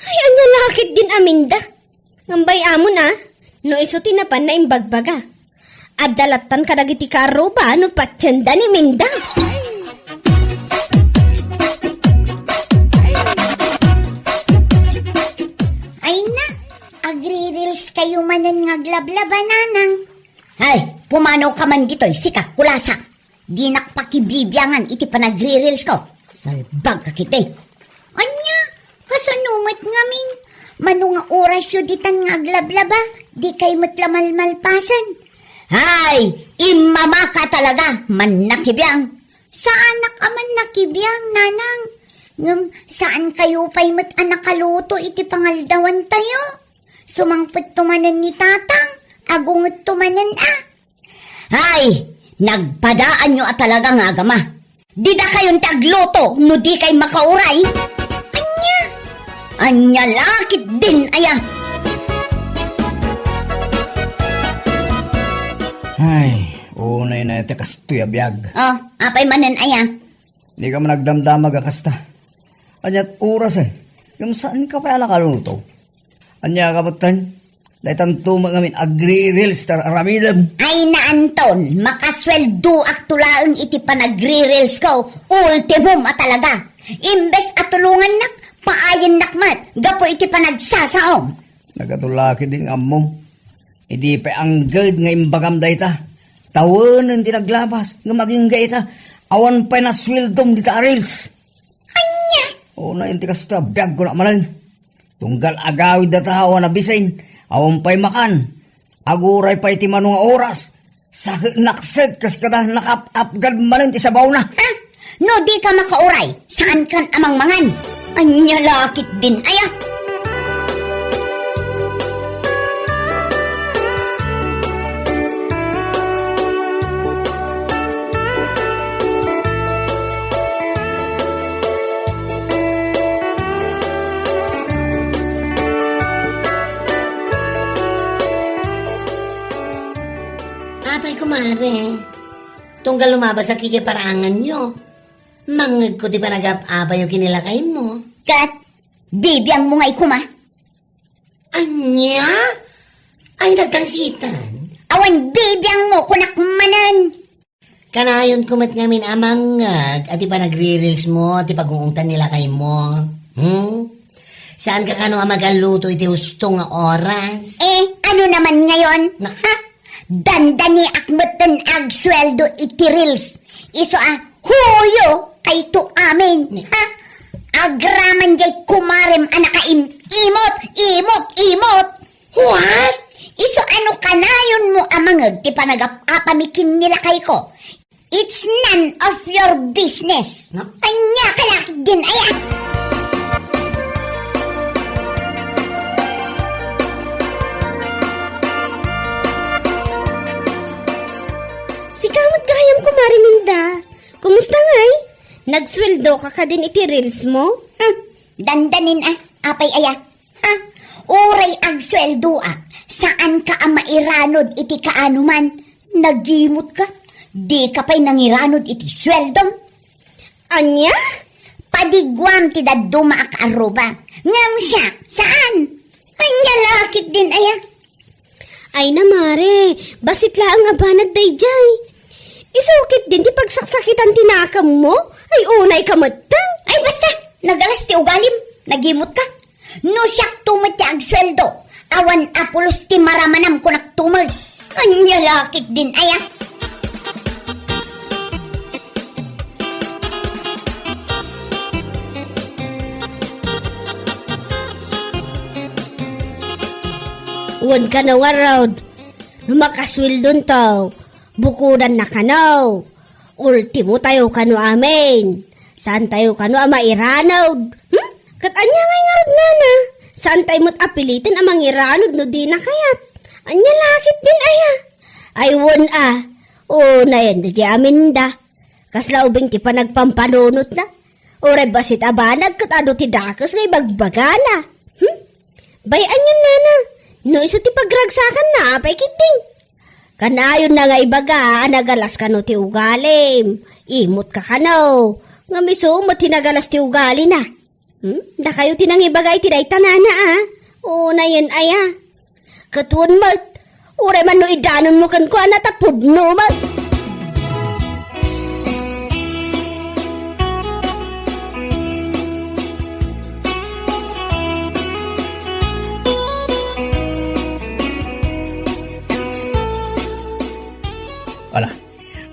D: Ay anya lakit din aminda. Ngambay amon ah. No iso tinapan na imbagbaga. Adalatan ka dagiti karuba no patsenda ni Minda.
B: Ay na, agri-reels kayo manan nga glablabananang. Ay, pumanaw ka man dito'y, sika, kulasa. Di nakpakibibyangan iti panagri-reels ko. Salbag ka kiti. Anya, kasanumat ngamin. Mano nga oras yun ditan nga glablaba, di kay matlamalmalpasan. Hay, imama ka talaga, man nakibiyang. Saan na ka man nakibiyang, nanang? Ngam, saan kayo pa'y mat anakaluto iti pangaldawan tayo? Sumangpot tumanan ni tatang, agungot tumanan ah. Hay, nagpadaan nyo at talaga nga agama. Di da kayong tagluto, no di kay makauray. Anya lakit din aya.
C: Ay, unay na ito kastoy abiyag.
B: Oh, apay manan aya.
C: Di ka man nagdamdamag akasta. Anyat oras yung saan ka pa alakaluto? Anya kabutan, dahil tuma ngamin agri-reels tar aramidam.
B: Ay na Anton, makasweldo aktulaan iti panagri-reels ko. Ultimum at talaga. Imbes at tulungan nak, paayin nakmat, gapo iti panagsasaom.
C: Nagatulaki din ammo. Hindi pa ang good nga imbagam dayta. Tawanan tinaglabas nga maging gayta. Awan pa na swildom dita reels.
B: Anya?
C: O na inti kasta biyag ko na malang. Tunggal agawid na tawa na bisain. Awan pa'y makan. Aguray pa iti manong oras. Sa nakset kas kada nakap-apgad malang ti sabaw na.
B: Ha? No di ka makauray, saan kan amang mangan? Anya lakit din aya.
G: Apay kumare, tunggal lumabas sa kikiparangan nyo. Mangag ko di pa nagap-apay yung kinilakay mo.
B: Kat, bibiyang mo nga'y kuma.
G: Anya? Ay, nagtangsitan.
B: Awan bibiyang mo kunak manan.
G: Kanayon kumat ngamin amangag at di pa nagre-reels mo, di pag-uungtan nilakay mo. Saan ka kano magaluto iti husto nga oras?
B: Ano naman ngayon?
G: Na-
B: Ha? Dandani akmutan agsweldo iti reels. Iso huyo kay to amin. Ha? Agraman jay kumarem anakaim imot. What? Iso ano kanayon mo amangag ti panagapapamikin nila kay ko. It's none of your business.
G: No?
B: Anya kalakit din aya.
D: Si kamot gayam ko Mariminda. Kumusta Nagsweldo ka din iti reels mo?
B: Dandanin apay aya. Ha? Uray ag sweldo saan ka mairanod iti kaano man? Nagimot ka? Di ka pa'y nangiranod iti sweldom?
D: Anya?
B: Padigwam ti daduma aruba. Ngam siya, saan? Anya lakit din aya.
D: Ay na mare, basit laang abanad dayjay. Isukit din ti pagsaksakitan tinakam mo? Ay unay kamatang.
B: Ay basta, nagalas ti ugalim, nagimot ka. No siyak tumad ti agsweldo, awan apulos ti maramanam ko nagtumag. Anya lakit din aya.
D: Uwan ka na warod. Lumakaswildon to. Bukudan na kanaw. Ultimo tayo kano amin. Saan tayo kano mairanod? Kat anya ngay ngarod nga na. Saan tayo mo't apilitin amang iranod no di na kayat? Anya lakit din aya. Ay won Oo na yan di amin da. Kasla ubing ti pa nagpampanunot na. Ore basit abanag kat ano ti dakas ngay bagbagana. Bayan yun nana. No iso ti pagragsakan na apay kiting. Kanayon na nga ibaga, nagalas ka no ti ugalim. Imot ka kano. Nga miso mo tinagalas ti ugali na. Da kayo tinang ibagay ti day tanana Oo na yan aya. Katuan mat. Ure man no idanon mo kan ko anatapod no mat.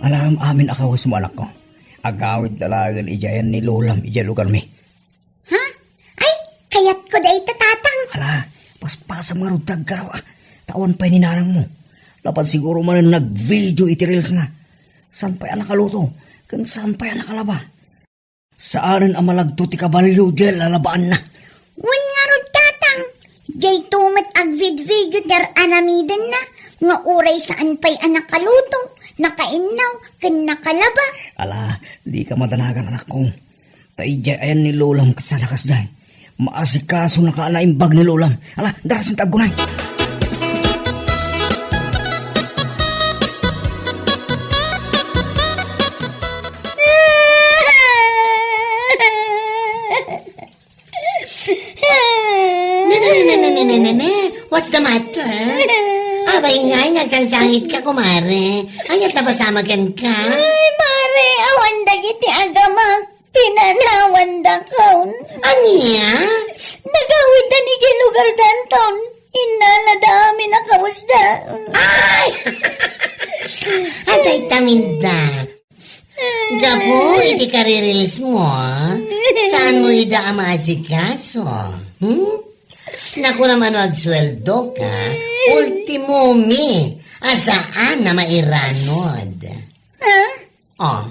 C: Alam amin akawas mo anak ko. Agawid dalagan ijayan ni Lolam ija lugar mi.
B: Ha? Ay, kayat ko day tatatang.
C: Ala, paspasa mga rutag karaw Tawan pa'y ninarang mo. Lapan siguro man nag-video iti reels na. Saan pa'y nakaluto? Kan saan pa'y nakalaba? Saanan ang malagto ti kabalyo dyan lalabaan na?
B: Wan nga ron tatang. Jay tumat ag video der anamidan na. Nga uray saan pa'y nakaluto. Nakainaw, kan nakalaba.
C: Ala, di ka madanagan anak ko. Taijay ayan ni Lolam kasanakas jay. Maasikaso nakaanaimbag ni Lolam. Ala, daras ang tagunay.
G: What's the matter? Abay ngay, nagsangsangit ka, kumare. Ayat na basamagan ka?
B: Ay, mare, awan dagiti agamag. Pinanawan da kaun.
G: Aniya?
B: Nagawid na ni Jay lugar danton. Inala dami na kamusda.
G: Ay! Atay taminda. Gabo, iti karirilis mo, saan mo ida ang maasikaso? Naku naman agsweldo ka, ultimo mi, asaan na mairanod? Oh,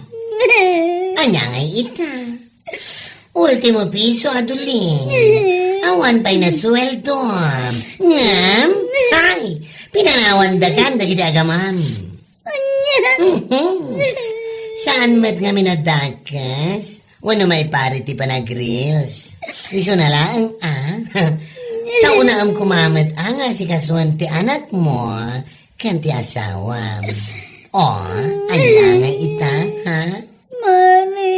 G: anya ngay ita. Ultimo piso aduling. Awan pa'y nasweldo. Ngam, ay, pinanawandagan dagiti agamam. Saan mat nga minadakas? Wano may parity pa nag-reels? Iso na lang, Tauna am kumamat nga si kasuan ti anak mo, kan ti asawam. Anya nga ita, ha?
B: Mare.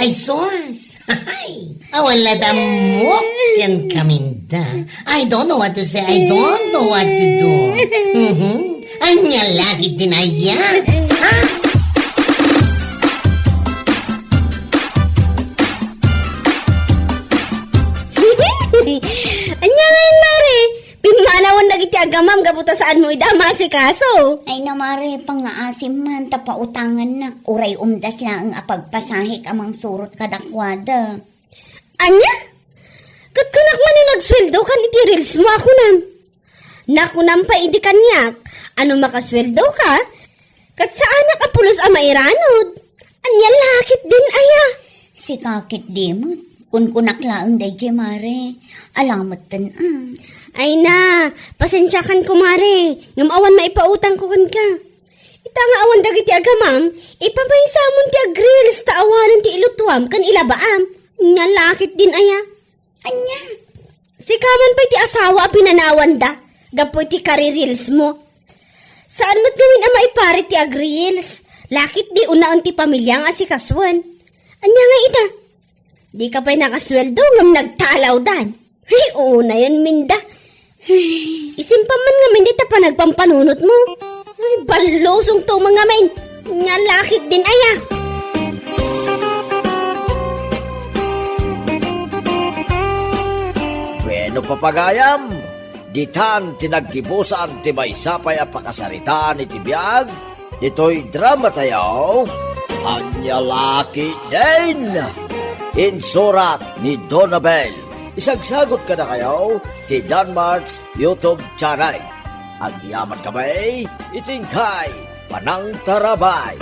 G: Ay, sos! Ay! Awan ladam mo, yan kaminda. I don't know what to say, I don't know what to do. Anya lagi tinaya, ha?
D: Anya ngayon, Mare. Pimanawan na giti agamam, gabuta saan mo idama si kaso.
B: Ay na mare, pangaasim man, tapautangan na. Uray umdas lang ang apagpasahik amang surot kadakwada.
D: Anya? Katkanak man yung nagsweldo kan iti reels mo ako nam. Nakunam pa hindi kanyak. Ano makasweldo ka? Kat saan nakapulos ang mairanod? Anya lakit din aya.
B: Si kakit dimot, kun kunaklaan day je mare. Alamat tan
D: Ay na, pasensya kan kumare. Ngamawan maipautang ko kan ka. Ita nga awan dagiti agamam, ipapaisamon ti agrills ta awanan ti ilutwam kan ilabaam. Nga lakit din aya.
B: Anya?
D: Si kaman pa ti asawa a pinanawan da, gapoy ti karirils mo. Saan mo't gawin ama ipari ti agrills? Lakit di unaan ti pamilya nga si kaswan. Anya nga ita? Di ka pa'y nakasweldo ngam nagtalaw dan. Hey, una yan minda. Isimpaman nga minda ta pa nagpampanunot mo. Ay, balosong to mga main. Nga lakit din aya.
F: Bueno papagayam, ditan tinaggibusan ti maysapay a pakasaritaan iti biag, dito'y drama tayo, Anya Laki din! Insurat ni Donabel. Isagsagot ka na kayo ti Danmarks YouTube channel. Ang yaman kamay, itingkay, panang tarabay.